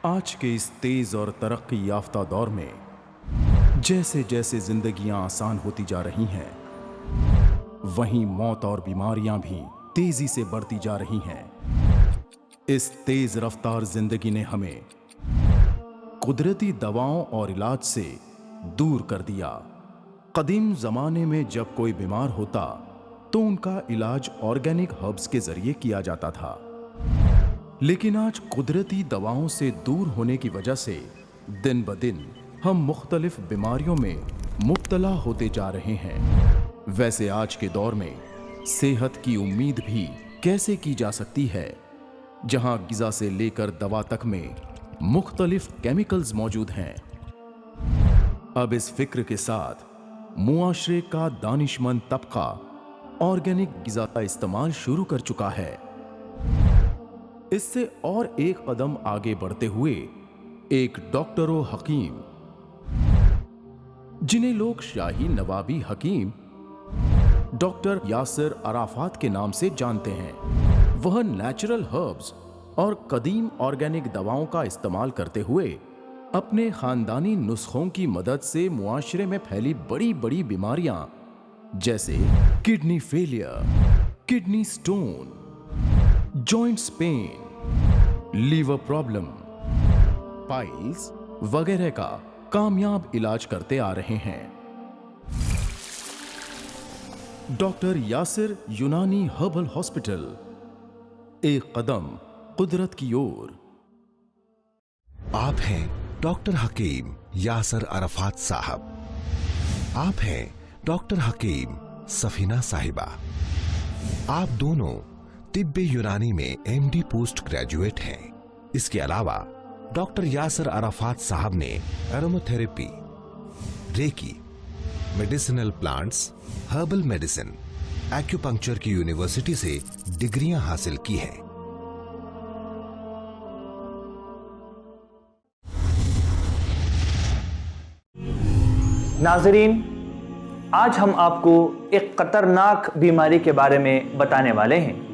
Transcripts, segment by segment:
आज के इस तेज और तरक्की याफ्ता दौर में जैसे जैसे जिंदगियां आसान होती जा रही हैं, वहीं मौत और बीमारियां भी तेजी से बढ़ती जा रही हैं। इस तेज रफ्तार जिंदगी ने हमें कुदरती दवाओं और इलाज से दूर कर दिया। कदीम जमाने में जब कोई बीमार होता तो उनका इलाज ऑर्गेनिक हर्ब्स के जरिए किया जाता था, लेकिन आज कुदरती दवाओं से दूर होने की वजह से दिन ब दिन हम मुख्तलिफ बीमारियों में मुब्तला होते जा रहे हैं। वैसे आज के दौर में सेहत की उम्मीद भी कैसे की जा सकती है, जहां गिज़ा से लेकर दवा तक में मुख्तलिफ केमिकल्स मौजूद हैं। अब इस फिक्र के साथ मुआशरे का दानिशमंद तबका ऑर्गेनिक गिज़ा का इस्तेमाल शुरू कर चुका है। इससे और एक कदम आगे बढ़ते हुए एक डॉक्टर व हकीम, जिन्हें लोग शाही नवाबी हकीम डॉक्टर यासिर अराफात के नाम से जानते हैं, वह नेचुरल हर्ब्स और कदीम ऑर्गेनिक दवाओं का इस्तेमाल करते हुए अपने खानदानी नुस्खों की मदद से मुआशरे में फैली बड़ी बड़ी बीमारियां जैसे kidney failure, kidney stone, joints pain, liver problem, piles वगैरह का कामयाब इलाज करते आ रहे हैं। डॉक्टर यासिर यूनानी हर्बल हॉस्पिटल, एक कदम कुदरत की ओर। आप हैं डॉक्टर हकीम यासिर अराफात साहब। आप हैं डॉक्टर हकीम सफीना साहिबा। आप दोनों तिब्बे यूनानी में एमडी पोस्ट ग्रेजुएट हैं। इसके अलावा डॉक्टर यासिर अराफात साहब ने aromatherapy, reiki, medicinal plants, herbal medicine, acupuncture की यूनिवर्सिटी से डिग्रियां हासिल की हैं। नाजरीन, आज हम आपको एक खतरनाक बीमारी के बारे में बताने वाले हैं,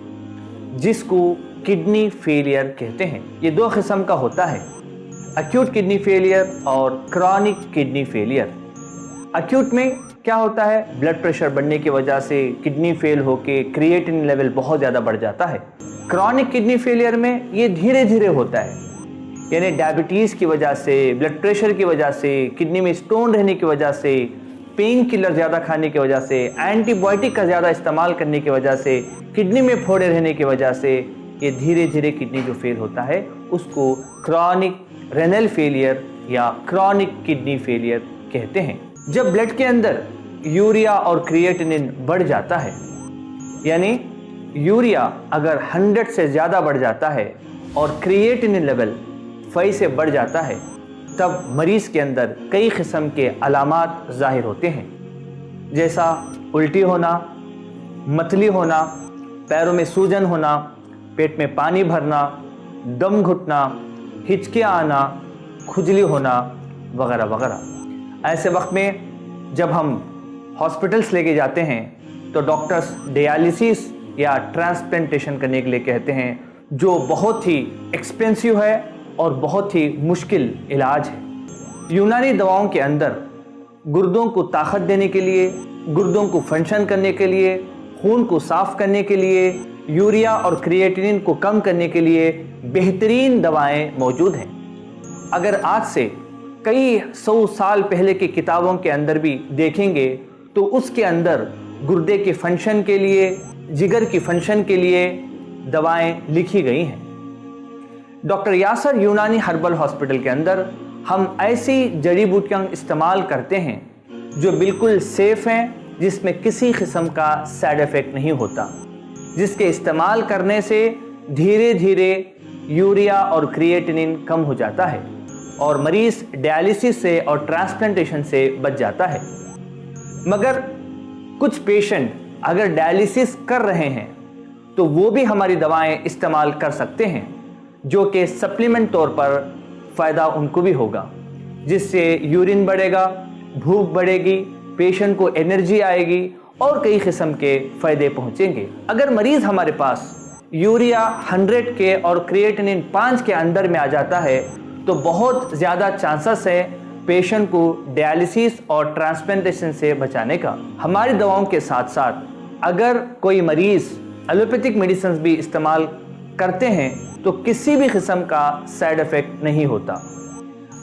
जिसको किडनी फेलियर कहते हैं। ये दो किस्म का होता है, एक्यूट किडनी फेलियर और क्रॉनिक किडनी फेलियर। एक्यूट में क्या होता है, ब्लड प्रेशर बढ़ने की वजह से किडनी फेल होके क्रिएटिनिन लेवल बहुत ज़्यादा बढ़ जाता है। क्रॉनिक किडनी फेलियर में ये धीरे धीरे होता है, यानी डायबिटीज़ की वजह से, ब्लड प्रेशर की वजह से, किडनी में स्टोन रहने की वजह से, पेन किलर ज़्यादा खाने की वजह से, एंटीबायोटिक का ज़्यादा इस्तेमाल करने की वजह से, किडनी में फोड़े रहने की वजह से ये धीरे धीरे किडनी जो फेल होता है उसको क्रॉनिक रेनल फेलियर या क्रॉनिक किडनी फेलियर कहते हैं। जब ब्लड के अंदर यूरिया और क्रिएटिनिन बढ़ जाता है, यानी यूरिया अगर 100 से ज़्यादा बढ़ जाता है और क्रिएटिनिन लेवल 5 से बढ़ जाता है, तब मरीज़ के अंदर कई किस्म के अलामात ज़ाहिर होते हैं, जैसा उल्टी होना, मतली होना, पैरों में सूजन होना, पेट में पानी भरना, दम घुटना, हिचकियाँ आना, खुजली होना वगैरह वगैरह। ऐसे वक्त में जब हम हॉस्पिटल्स लेके जाते हैं तो डॉक्टर्स डायलिसिस या ट्रांसप्लांटेशन करने के लिए कहते हैं, जो बहुत ही एक्सपेंसिव है और बहुत ही मुश्किल इलाज है। यूनानी दवाओं के अंदर गुर्दों को ताकत देने के लिए, गुर्दों को फंक्शन करने के लिए, खून को साफ करने के लिए, यूरिया और क्रिएटिनिन को कम करने के लिए बेहतरीन दवाएं मौजूद हैं। अगर आज से कई 100 साल पहले की किताबों के अंदर भी देखेंगे तो उसके अंदर गुर्दे के फंक्शन के लिए, जिगर की फंक्शन के लिए दवाएं लिखी गई हैं। डॉक्टर यासिर यूनानी हर्बल हॉस्पिटल के अंदर हम ऐसी जड़ी बूटियां इस्तेमाल करते हैं जो बिल्कुल सेफ़ हैं, जिसमें किसी किस्म का साइड इफ़ेक्ट नहीं होता, जिसके इस्तेमाल करने से धीरे धीरे यूरिया और क्रिएटिनिन कम हो जाता है और मरीज़ डायलिसिस से और ट्रांसप्लांटेशन से बच जाता है। मगर कुछ पेशेंट अगर डायलिसिस कर रहे हैं तो वो भी हमारी दवाएं इस्तेमाल कर सकते हैं, जो कि सप्लीमेंट तौर पर फ़ायदा उनको भी होगा, जिससे यूरिन बढ़ेगा, भूख बढ़ेगी, पेशेंट को एनर्जी आएगी और कई किस्म के फ़ायदे पहुँचेंगे। अगर मरीज़ हमारे पास यूरिया 100 के और क्रिएटिनिन 5 के अंदर में आ जाता है तो बहुत ज़्यादा चांसेस है पेशेंट को डायलिसिस और ट्रांसप्लांटेशन से बचाने का। हमारी दवाओं के साथ साथ अगर कोई मरीज़ एलोपैथिक मेडिसिन भी इस्तेमाल करते हैं तो किसी भी किस्म का साइड इफ़ेक्ट नहीं होता।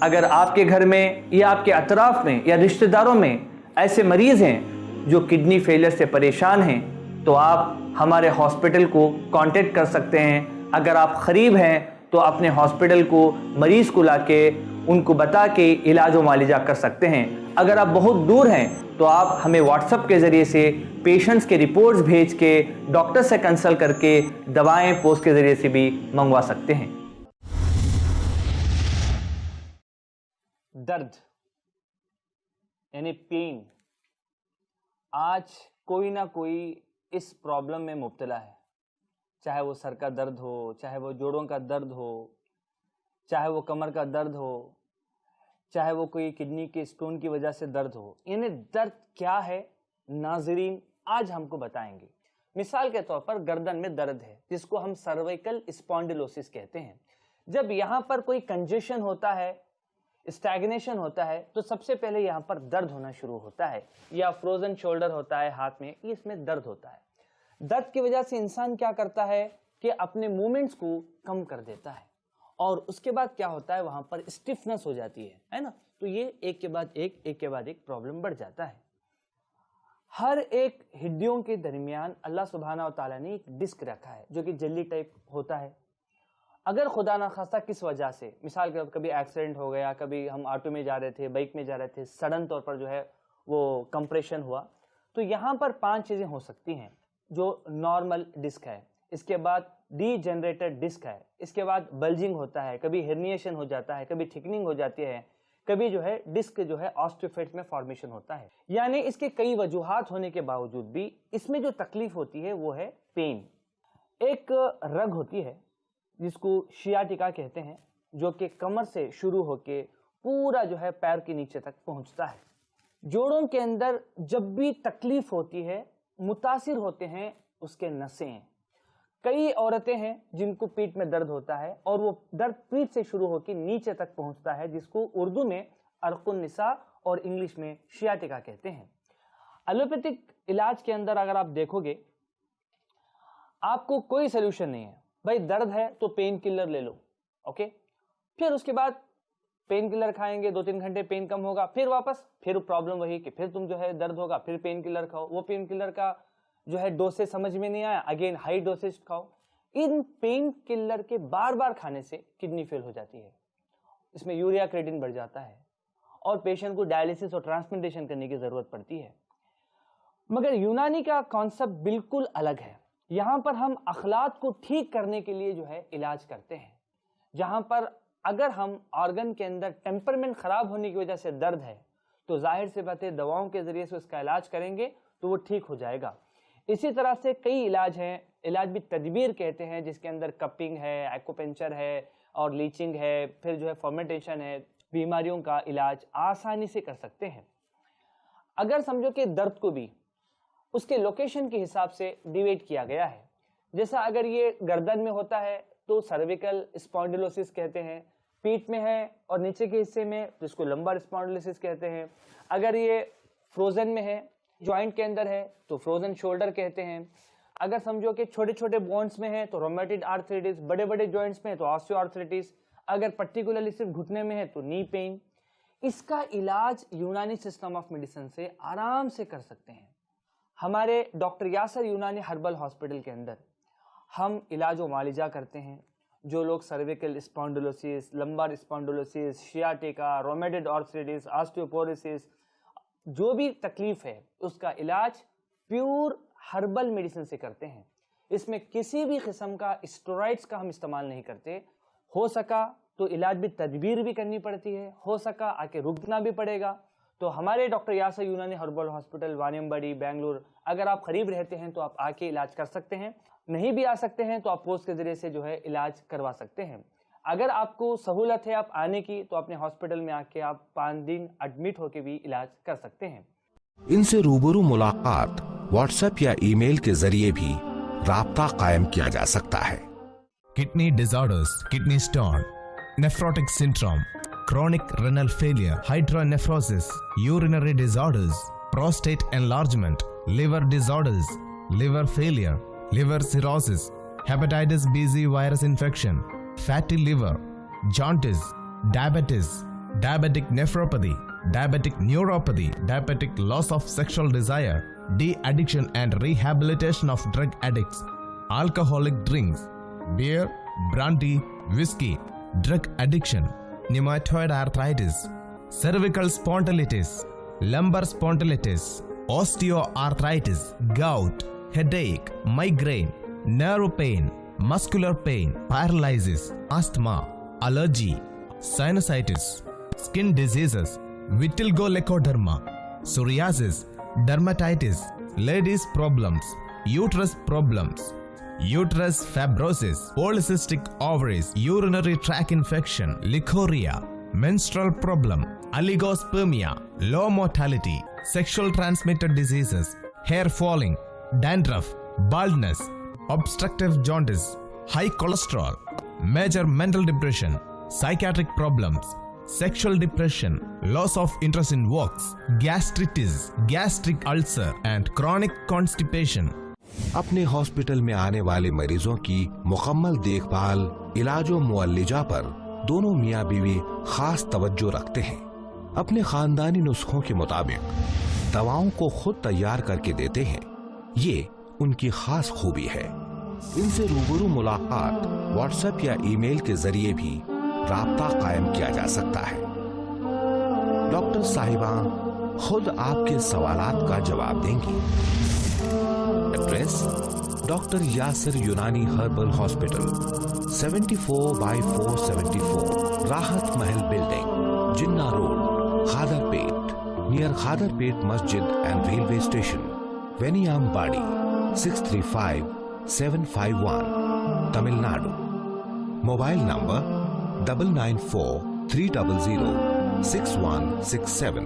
अगर आपके घर में या आपके अतराफ में या रिश्तेदारों में ऐसे मरीज़ हैं जो किडनी फेलियर से परेशान हैं तो आप हमारे हॉस्पिटल को कांटेक्ट कर सकते हैं। अगर आप करीब हैं तो अपने हॉस्पिटल को मरीज़ को लाके उनको बता के इलाज व मुआलजा कर सकते हैं। अगर आप बहुत दूर हैं तो आप हमें व्हाट्सएप के ज़रिए से पेशेंट्स के रिपोर्ट्स भेज के डॉक्टर से कंसल्ट करके दवाएं पोस्ट के ज़रिए से भी मंगवा सकते हैं। दर्द यानी पेन, आज कोई ना कोई इस प्रॉब्लम में मुब्तला है। चाहे वो सर का दर्द हो, चाहे वो जोड़ों का दर्द हो, चाहे वो कमर का दर्द हो, चाहे वो कोई किडनी के स्टोन की वजह से दर्द हो। यानी दर्द क्या है नाजरीन आज हमको बताएंगे। मिसाल के तौर पर गर्दन में दर्द है जिसको हम सर्वाइकल स्पॉन्डिलोसिस कहते हैं। जब यहाँ पर कोई कंजेशन होता है, स्टैग्नेशन होता है, तो सबसे पहले यहाँ पर दर्द होना शुरू होता है, या फ्रोजन शोल्डर होता है हाथ में, इसमें दर्द होता है। दर्द की वजह से इंसान क्या करता है कि अपने मूवमेंट्स को कम कर देता है और उसके बाद क्या होता है वहां पर स्टिफनेस हो जाती है ना। तो ये एक के बाद एक प्रॉब्लम बढ़ जाता है। हर एक हड्डियों के दरमियान अल्लाह सुब्हाना व तआला ने एक डिस्क रखा है जो कि जेली टाइप होता है। अगर खुदा ना खास्ता किस वजह से, मिसाल के कभी एक्सीडेंट हो गया, कभी हम ऑटो में जा रहे थे, बाइक में जा रहे थे, सडन तौर पर जो है वो कंप्रेशन हुआ, तो यहाँ पर 5 चीजें हो सकती हैं। जो नॉर्मल डिस्क है, इसके बाद डीजेनरेटेड डिस्क है, इसके बाद बल्जिंग होता है, कभी हेर्निएशन हो जाता है, कभी थिकनिंग हो जाती है, कभी जो है डिस्क जो है ऑस्टियोफाइट में फॉर्मेशन होता है। यानी इसके कई वजूहात होने के बावजूद भी इसमें जो तकलीफ होती है वो है पेन। एक रग होती है जिसको शियाटिका कहते हैं, जो कि कमर से शुरू होके पूरा जो है पैर के नीचे तक पहुंचता है। जोड़ों के अंदर जब भी तकलीफ होती है मुतासिर होते हैं उसके नसें। कई औरतें हैं जिनको पीठ में दर्द होता है और वो दर्द पीठ से शुरू होकर नीचे तक पहुंचता है, जिसको उर्दू में अर्कुन निसा और इंग्लिश में शियाटिका कहते हैं। एलोपैथिक इलाज के अंदर अगर आप देखोगे आपको कोई सोल्यूशन नहीं है। भाई दर्द है तो पेन किलर ले लो, ओके, फिर उसके बाद पेन किलर खाएंगे, 2-3 घंटे पेन कम होगा, फिर वापस फिर प्रॉब्लम वही कि फिर तुम जो है दर्द होगा, फिर पेन किलर खाओ। वो पेन किलर का जो है डोसेज समझ में नहीं आया, अगेन हाई डोसेज खाओ। इन पेन किलर के बार बार खाने से किडनी फेल हो जाती है, इसमें यूरिया क्रिएटिन बढ़ जाता है और पेशेंट को डायलिसिस और ट्रांसप्लांटेशन करने की जरूरत पड़ती है। मगर यूनानी का कॉन्सेप्ट बिल्कुल अलग है। यहाँ पर हम अखलात को ठीक करने के लिए जो है इलाज करते हैं। जहाँ पर अगर हम ऑर्गन के अंदर टेम्परमेंट खराब होने की वजह से दर्द है तो जाहिर से बात है दवाओं के जरिए से उसका इलाज करेंगे तो वो ठीक हो जाएगा। इसी तरह से कई इलाज हैं, इलाज भी तदबीर कहते हैं, जिसके अंदर कपिंग है, एक्यूपंक्चर है और लीचिंग है, फिर जो है फर्मेंटेशन है। बीमारियों का इलाज आसानी से कर सकते हैं। अगर समझो कि दर्द को भी उसके लोकेशन के हिसाब से डिवाइड किया गया है। जैसा अगर ये गर्दन में होता है तो सर्विकल स्पॉन्डिलोसिस कहते हैं, पीठ में है और नीचे के हिस्से में जिसको लंबर स्पॉन्डिलोसिस कहते हैं। अगर ये फ्रोजन में है, जॉइंट के अंदर है तो फ्रोजन शोल्डर कहते हैं। अगर समझो कि छोटे छोटे बोन्स में है तो रोमेटॉइड आर्थराइटिस, बड़े बड़े जॉइंट्स में है तो ऑस्टियोआर्थराइटिस, अगर पर्टिकुलरली सिर्फ घुटने में है तो नी पेन। इसका इलाज यूनानी सिस्टम ऑफ मेडिसिन से आराम से कर सकते हैं। हमारे डॉक्टर यासर यूनानी हर्बल हॉस्पिटल के अंदर हम इलाज व मुआलजा करते हैं। जो लोग cervical spondylosis, lumbar spondylosis, sciatica, rheumatoid arthritis, osteoporosis, जो भी तकलीफ है उसका इलाज प्योर हर्बल मेडिसिन से करते हैं। इसमें किसी भी किस्म का स्टेरॉइड्स का हम इस्तेमाल नहीं करते। हो सका तो इलाज भी तदबीर भी करनी पड़ती है, हो सका आके रुकना भी पड़ेगा। तो हमारे डॉक्टर यासर यूनानी हर्बल हॉस्पिटल वानियम्बडी बेंगलुरु, अगर आप करीब रहते हैं तो आप आके इलाज कर सकते हैं। नहीं भी आ सकते हैं तो आप पोस्ट के जरिए से जो है इलाज करवा सकते हैं। अगर आपको सहूलत है आप आने की तो अपने हॉस्पिटल में आके आप 5 दिन एडमिट होके भी इलाज कर सकते हैं। इनसे रूबरू मुलाकात व्हाट्सएप या ईमेल के जरिए भी राब्ता कायम किया जा सकता है। Kidney disorders, kidney stone, nephrotic syndrome, chronic renal failure, hydronephrosis, urinary disorders, prostate enlargement, liver disorders, liver failure, liver cirrhosis, hepatitis B virus infection, fatty liver, jaundice, diabetes, diabetic nephropathy, diabetic neuropathy, diabetic loss of sexual desire, de-addiction and rehabilitation of drug addicts, alcoholic drinks, beer, brandy, whiskey, drug addiction, rheumatoid arthritis, cervical spondylitis, lumbar spondylitis, osteoarthritis, gout, headache, migraine, nerve pain, muscular pain, paralysis, asthma, allergy, sinusitis, skin diseases, vitiligo lecoderma, psoriasis, dermatitis, ladies problems, uterus problems, uterus fibrosis, polycystic ovaries, urinary tract infection, licoria, menstrual problem, oligospermia, low mortality, sexual transmitted diseases, hair falling, dandruff, baldness, obstructive jaundice, high cholesterol, major mental depression, psychiatric problems, sexual depression, loss of interest in works, gastritis, gastric ulcer and chronic constipation. अपने hospital में आने वाले मरीजों की मुकम्मल देखभाल, इलाज व मुअल्लिजा पर दोनों मियाँ बीवी खास तवज्जो रखते हैं। अपने खानदानी नुस्खों के मुताबिक दवाओं को खुद तैयार करके देते हैं। ये उनकी खास खूबी है। इनसे रूबरू मुलाकात व्हाट्सएप या ईमेल के जरिए भी राब्ता कायम किया जा सकता है। डॉक्टर साहिबा खुद आपके सवालात का जवाब देंगी। एड्रेस: डॉक्टर यासिर यूनानी herbal hospital, 74/474 Rahat Mahal building, Jinnah road, Khaderpet, near Khaderpet Masjid and railway station, Vaniyambadi, 635751, Tamil Nadu. Mobile number 9943006167,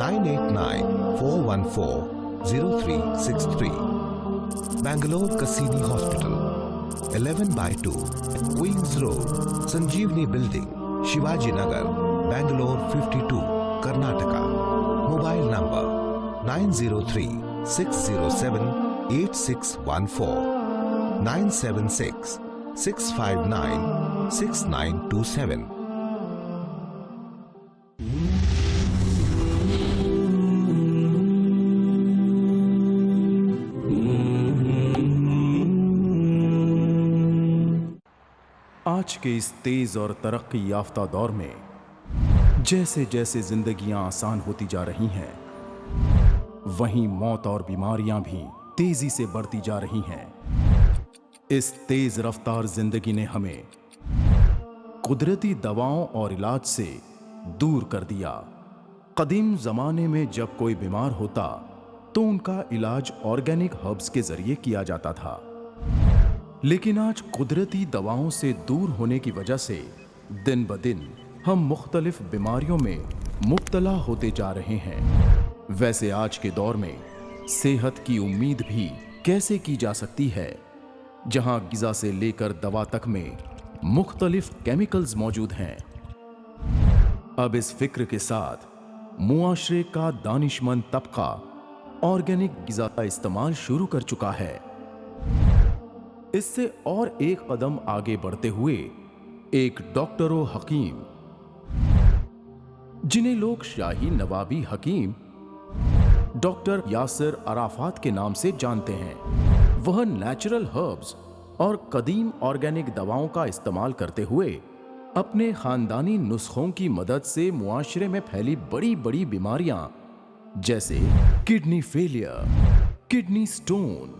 9894140363। Bangalore कसीनी hospital, 11/2 Queens road, Sanjeevini building, Shivaji Nagar, Bangalore 52, Karnataka. Mobile number 9036078614, 976-659-6927। आज के इस तेज और तरक्की याफ्ता दौर में जैसे जैसे जिंदगियां आसान होती जा रही हैं, वहीं मौत और बीमारियां भी तेजी से बढ़ती जा रही हैं। इस तेज रफ्तार जिंदगी ने हमें कुदरती दवाओं और इलाज से दूर कर दिया। कदीम जमाने में जब कोई बीमार होता तो उनका इलाज ऑर्गेनिक हर्ब्स के जरिए किया जाता था, लेकिन आज कुदरती दवाओं से दूर होने की वजह से दिन ब दिन हम मुख्तलिफ बीमारियों में मुब्तला होते जा रहे हैं। वैसे आज के दौर में सेहत की उम्मीद भी कैसे की जा सकती है, जहां गिज़ा से लेकर दवा तक में मुख्तलिफ केमिकल्स मौजूद हैं। अब इस फिक्र के साथ मुआशरे का दानिशमंद तबका ऑर्गेनिक गिज़ा का इस्तेमाल शुरू कर चुका है। इससे और एक कदम आगे बढ़ते हुए एक डॉक्टर व हकीम, जिन्हें लोग शाही नवाबी हकीम डॉक्टर यासिर अराफात के नाम से जानते हैं, वह नेचुरल हर्ब्स और कदीम ऑर्गेनिक दवाओं का इस्तेमाल करते हुए अपने खानदानी नुस्खों की मदद से मुआशरे में फैली बड़ी बड़ी बीमारियां जैसे kidney failure, kidney stone,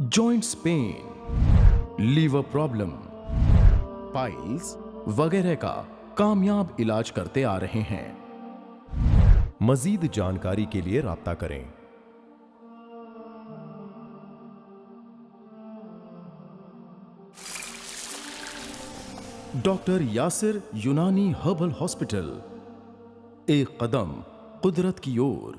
joints pain, liver problem, piles वगैरह का कामयाब इलाज करते आ रहे हैं। मजीद जानकारी के लिए राब्ता करें। डॉक्टर यासिर यूनानी हर्बल हॉस्पिटल, एक कदम कुदरत की ओर।